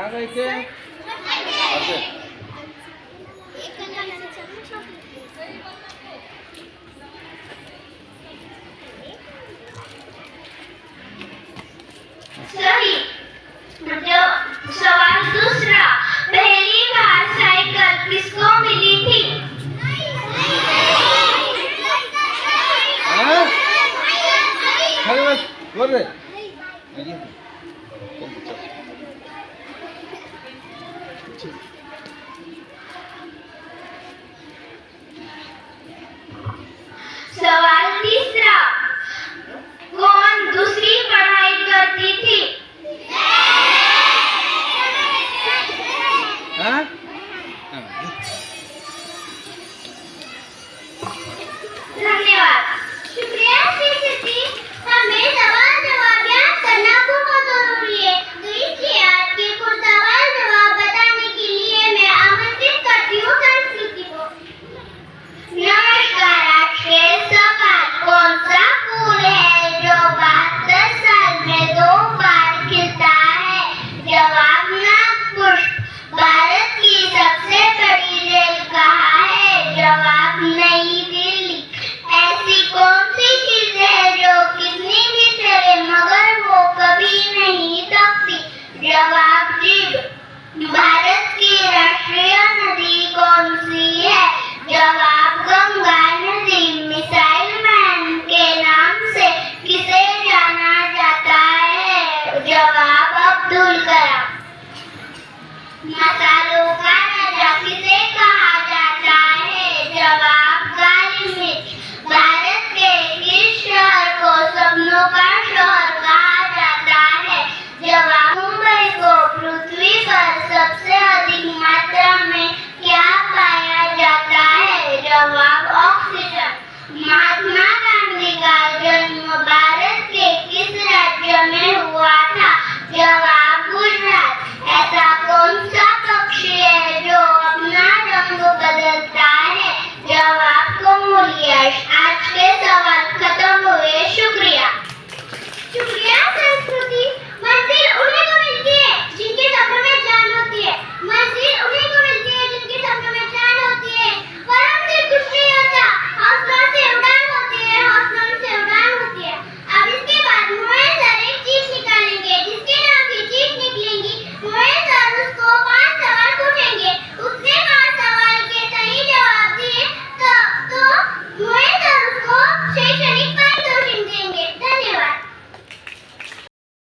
सांगायचे असे सही। सवाल दूसरा, पहली बार साइकिल किसको मिली थी? हाँ? खाली बस बोल रहे सवाल तीसरा, कौन दूसरी पढ़ाई करती थी? हाँ? धन्यवाद। शुक्रिया सिद्धि, हमें सवाल जवाब याद करना बहुत जरूरी है, तो इसलिए आपके कुछ सवाल जवाब बताने के लिए मैं आमंत्रित करती हूँ संस्कृति को। नमस्कार, आज के सवाल, कौन सा फूल है जो 72 साल में 2 बार खिलता है? जवाब, नागपुष्प। भारत की सबसे बड़ी रेल कहाँ है? जवाब, नई दिल्ली। ऐसी कौन सी चीज है जो कितनी भी चले मगर वो कभी नहीं थकती? जवाब, जीभ। भारत की राष्ट्रीय नदी कौन सी है? जवाब, गंगा नदी। मिसाइल मैन के नाम से किसे जाना जाता है? जवाब, अब्दुल कलाम। मसालों का राजा किसे कहा जाता है? जवाब, काली मिर्च। भारत के किस शहर को सपनों का शहर कहा जाता है? जवाब, मुंबई को पृथ्वी पर सबसे